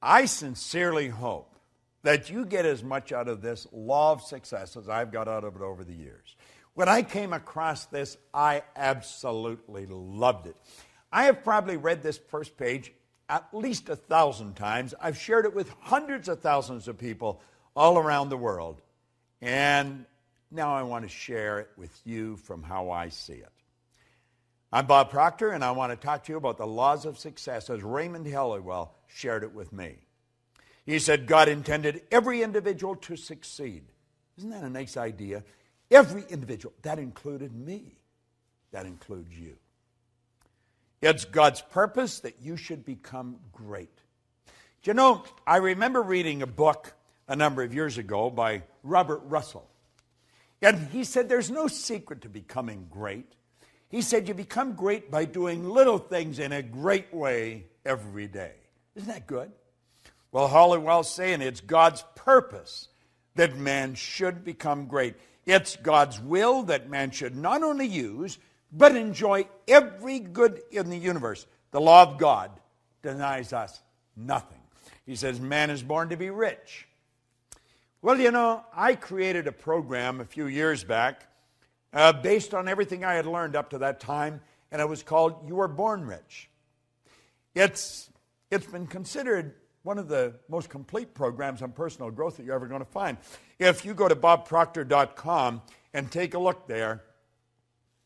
I sincerely hope that you get as much out of this law of success as I've got out of it over the years. When I came across this, I absolutely loved it. I have probably read this first page at least 1,000 times. I've shared it with hundreds of thousands of people all around the world. And now I want to share it with you from how I see it. I'm Bob Proctor, and I want to talk to you about the laws of success as Raymond Halliwell shared it with me. He said God intended every individual to succeed. Isn't that a nice idea? Every individual. That included me. That includes you. It's God's purpose that you should become great. Do you know, I remember reading a book a number of years ago by Robert Russell. And he said there's no secret to becoming great. He said you become great by doing little things in a great way every day. Isn't that good? Well, Halliwell's saying it's God's purpose that man should become great. It's God's will that man should not only use, but enjoy every good in the universe. The law of God denies us nothing. He says man is born to be rich. Well, you know, I created a program a few years back based on everything I had learned up to that time, and it was called You Were Born Rich. It's been considered one of the most complete programs on personal growth that you're ever going to find. If you go to bobproctor.com and take a look there,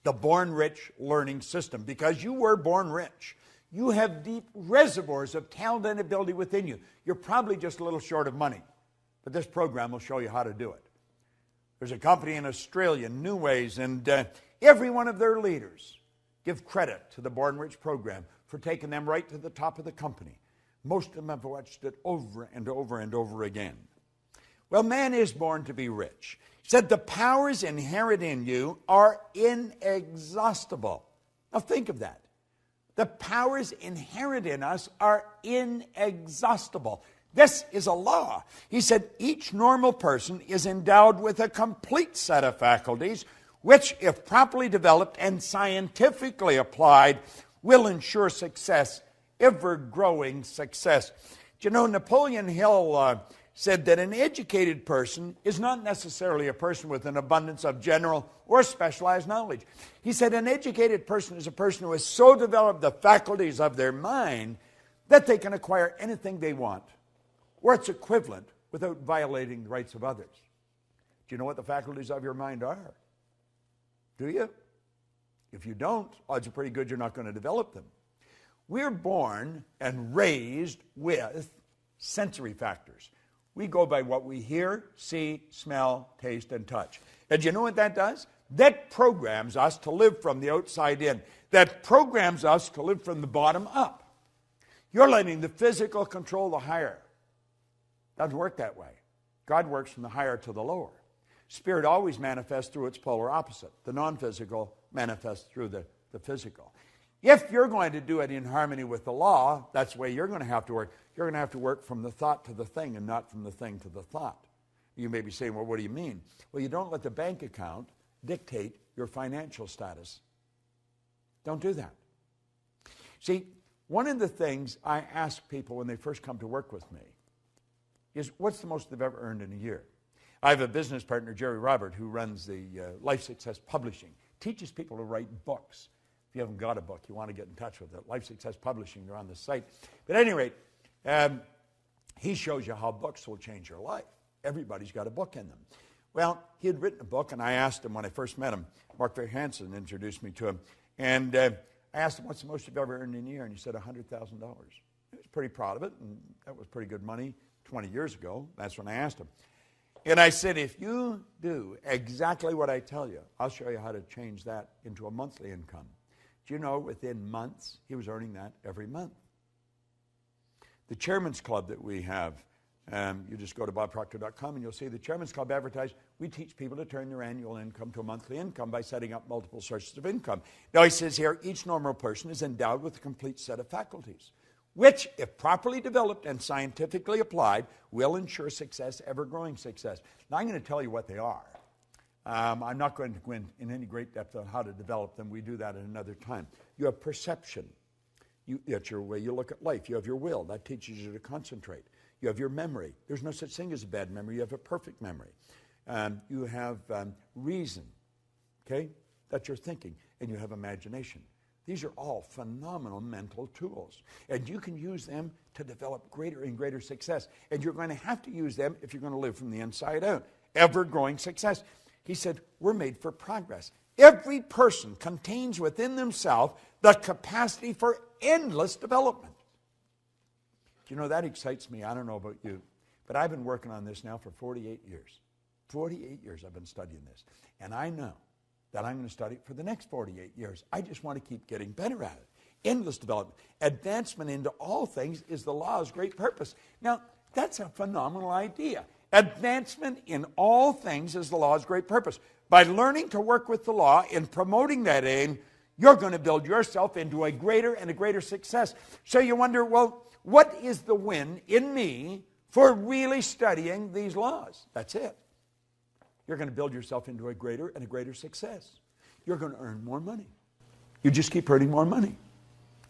the Born Rich Learning System, because you were born rich. You have deep reservoirs of talent and ability within you. You're probably just a little short of money, but this program will show you how to do it. There's a company in Australia, New Ways, and every one of their leaders give credit to the Born Rich program for taking them right to the top of the company. Most of them have watched it over and over and over again. Well, man is born to be rich. He said the powers inherent in you are inexhaustible. Now think of that. The powers inherent in us are inexhaustible. This is a law. He said each normal person is endowed with a complete set of faculties, which, if properly developed and scientifically applied, will ensure success, ever-growing success. Do you know, Napoleon Hill said that an educated person is not necessarily a person with an abundance of general or specialized knowledge. He said an educated person is a person who has so developed the faculties of their mind that they can acquire anything they want, or its equivalent, without violating the rights of others. Do you know what the faculties of your mind are? Do you? If you don't, odds are pretty good you're not going to develop them. We're born and raised with sensory factors. We go by what we hear, see, smell, taste, and touch. And do you know what that does? That programs us to live from the outside in. That programs us to live from the bottom up. You're letting the physical control the higher. Doesn't work that way. God works from the higher to the lower. Spirit always manifests through its polar opposite. The non-physical manifests through the physical. If you're going to do it in harmony with the law, that's the way you're going to have to work. You're going to have to work from the thought to the thing and not from the thing to the thought. You may be saying, well, what do you mean? Well, you don't let the bank account dictate your financial status. Don't do that. See, one of the things I ask people when they first come to work with me is, what's the most they've ever earned in a year? I have a business partner, Jerry Robert, who runs the Life Success Publishing, teaches people to write books. If you haven't got a book, you want to get in touch with it. Life Success Publishing, they're on the site. But at any rate, he shows you how books will change your life. Everybody's got a book in them. Well, he had written a book, and I asked him when I first met him, Mark Hansen introduced me to him, and I asked him, what's the most you've ever earned in a year? And he said $100,000. He was pretty proud of it, and that was pretty good money 20 years ago. That's when I asked him. And I said, if you do exactly what I tell you, I'll show you how to change that into a monthly income. Do you know, within months, he was earning that every month. The Chairman's Club that we have, you just go to bobproctor.com and you'll see the Chairman's Club advertised. We teach people to turn their annual income to a monthly income by setting up multiple sources of income. Now he says here, each normal person is endowed with a complete set of faculties, which, if properly developed and scientifically applied, will ensure success, ever-growing success. Now I'm going to tell you what they are. I'm not going to go in any great depth on how to develop them. We do that at another time. You have perception. That's your way you look at life. You have your will. That teaches you to concentrate. You have your memory. There's no such thing as a bad memory. You have a perfect memory. You have reason. Okay? That's your thinking. And you have imagination. These are all phenomenal mental tools. And you can use them to develop greater and greater success. And you're going to have to use them if you're going to live from the inside out. Ever-growing success. He said, we're made for progress. Every person contains within themselves the capacity for endless development. You know, that excites me. I don't know about you, but I've been working on this now for 48 years. 48 years I've been studying this. And I know that I'm going to study it for the next 48 years. I just want to keep getting better at it. Endless development. Advancement into all things is the law's great purpose. Now, that's a phenomenal idea. Advancement in all things is the law's great purpose. By learning to work with the law and promoting that aim, you're going to build yourself into a greater and a greater success. So you wonder, well, what is the win in me for really studying these laws? That's it. You're going to build yourself into a greater and a greater success. You're going to earn more money. You just keep earning more money.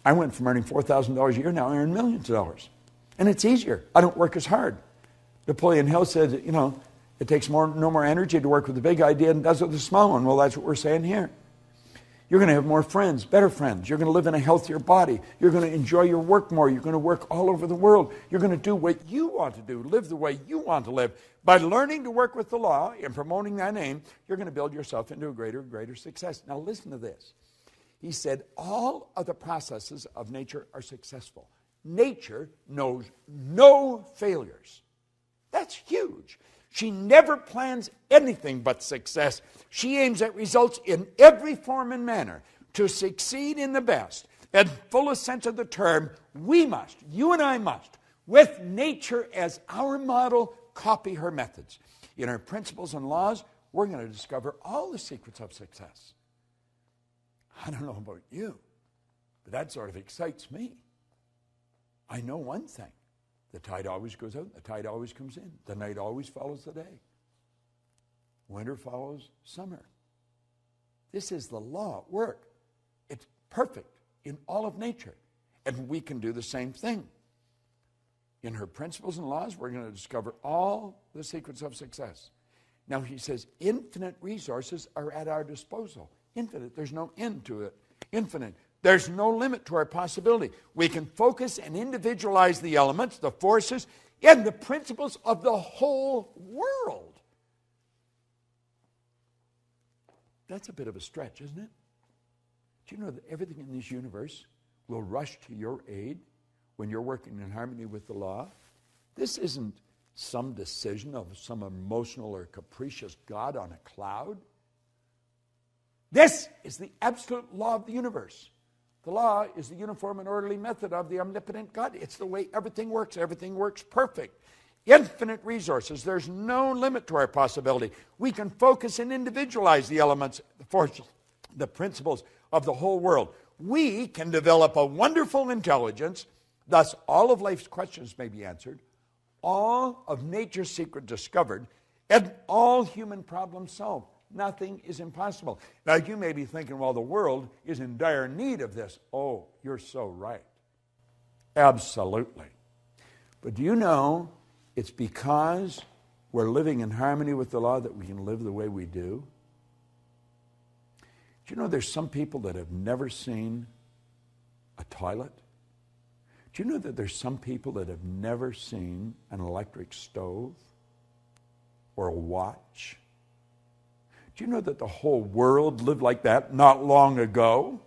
I went from earning $4,000 a year, now I earn millions of dollars. And it's easier. I don't work as hard. Napoleon Hill said, you know, it takes no more energy to work with the big idea than it does with the small one. Well, that's what we're saying here. You're going to have more friends, better friends. You're going to live in a healthier body. You're going to enjoy your work more. You're going to work all over the world. You're going to do what you want to do, live the way you want to live. By learning to work with the law and promoting that aim, you're going to build yourself into a greater and greater success. Now listen to this. He said, all of the processes of nature are successful. Nature knows no failures. That's huge. She never plans anything but success. She aims at results in every form and manner. To succeed in the best and fullest sense of the term, we must, you and I must, with nature as our model, copy her methods. In her principles and laws, we're going to discover all the secrets of success. I don't know about you, but that sort of excites me. I know one thing. The tide always goes out, the tide always comes in. The night always follows the day. Winter follows summer. This is the law at work. It's perfect in all of nature. And we can do the same thing. In her principles and laws, we're going to discover all the secrets of success. Now he says, infinite resources are at our disposal. Infinite, there's no end to it. Infinite. There's no limit to our possibility. We can focus and individualize the elements, the forces, and the principles of the whole world. That's a bit of a stretch, isn't it? Do you know that everything in this universe will rush to your aid when you're working in harmony with the law? This isn't some decision of some emotional or capricious God on a cloud. This is the absolute law of the universe. The law is the uniform and orderly method of the omnipotent God. It's the way everything works. Everything works perfect. Infinite resources. There's no limit to our possibility. We can focus and individualize the elements, the forces, the principles of the whole world. We can develop a wonderful intelligence. Thus, all of life's questions may be answered, all of nature's secret discovered, and all human problems solved. Nothing is impossible. Now, you may be thinking, well, the world is in dire need of this. Oh, you're so right. Absolutely. But do you know it's because we're living in harmony with the law that we can live the way we do? Do you know there's some people that have never seen a toilet? Do you know that there's some people that have never seen an electric stove or a watch? Do you know that the whole world lived like that not long ago?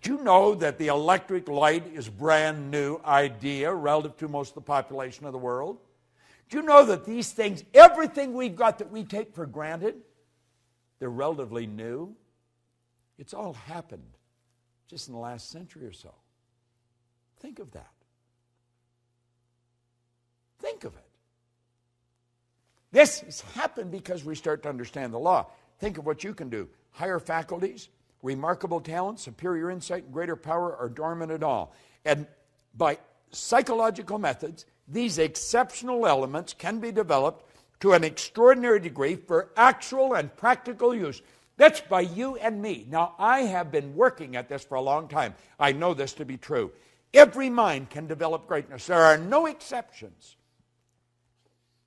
Do you know that the electric light is a brand new idea relative to most of the population of the world? Do you know that these things, everything we've got that we take for granted, they're relatively new? It's all happened just in the last century or so. Think of that. Think of it. This has happened because we start to understand the law. Think of what you can do. Higher faculties, remarkable talent, superior insight, and greater power are dormant at all. And by psychological methods, these exceptional elements can be developed to an extraordinary degree for actual and practical use. That's by you and me. Now, I have been working at this for a long time. I know this to be true. Every mind can develop greatness. There are no exceptions.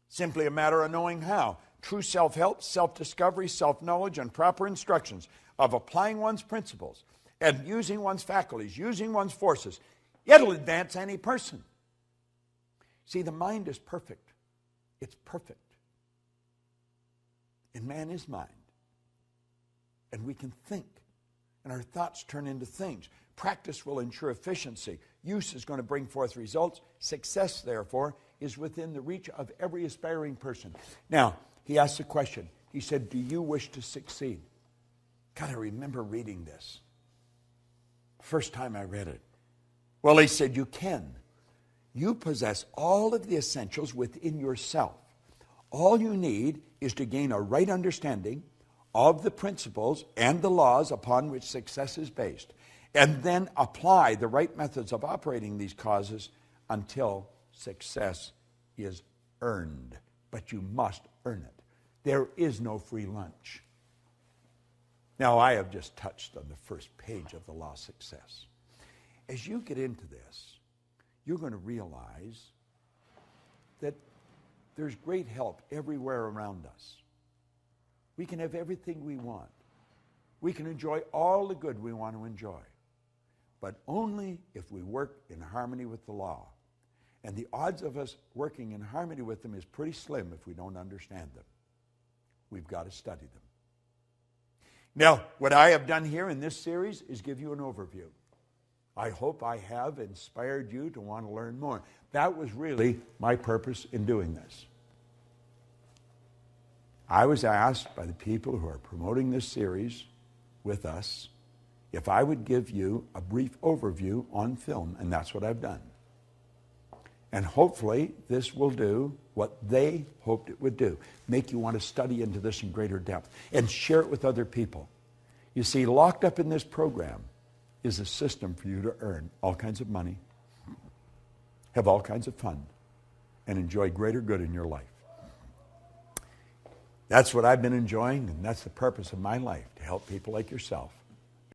Simply a matter of knowing how. True self-help, self-discovery, self-knowledge, and proper instructions of applying one's principles and using one's faculties, using one's forces. It'll advance any person. See, the mind is perfect. It's perfect. And man is mind. And we can think. And our thoughts turn into things. Practice will ensure efficiency. Use is going to bring forth results. Success, therefore, is within the reach of every aspiring person. Now, he asked a question. He said, do you wish to succeed? God, I remember reading this. First time I read it. Well, he said, you can. You possess all of the essentials within yourself. All you need is to gain a right understanding of the principles and the laws upon which success is based, and then apply the right methods of operating these causes until success is earned. But you must earn it. There is no free lunch. Now, I have just touched on the first page of the law of success. As you get into this, you're going to realize that there's great help everywhere around us. We can have everything we want. We can enjoy all the good we want to enjoy. But only if we work in harmony with the law. And the odds of us working in harmony with them is pretty slim if we don't understand them. We've got to study them. Now, what I have done here in this series is give you an overview. I hope I have inspired you to want to learn more. That was really my purpose in doing this. I was asked by the people who are promoting this series with us if I would give you a brief overview on film, and that's what I've done. And hopefully this will do what they hoped it would do, make you want to study into this in greater depth and share it with other people. You see, locked up in this program is a system for you to earn all kinds of money, have all kinds of fun, and enjoy greater good in your life. That's what I've been enjoying, and that's the purpose of my life, to help people like yourself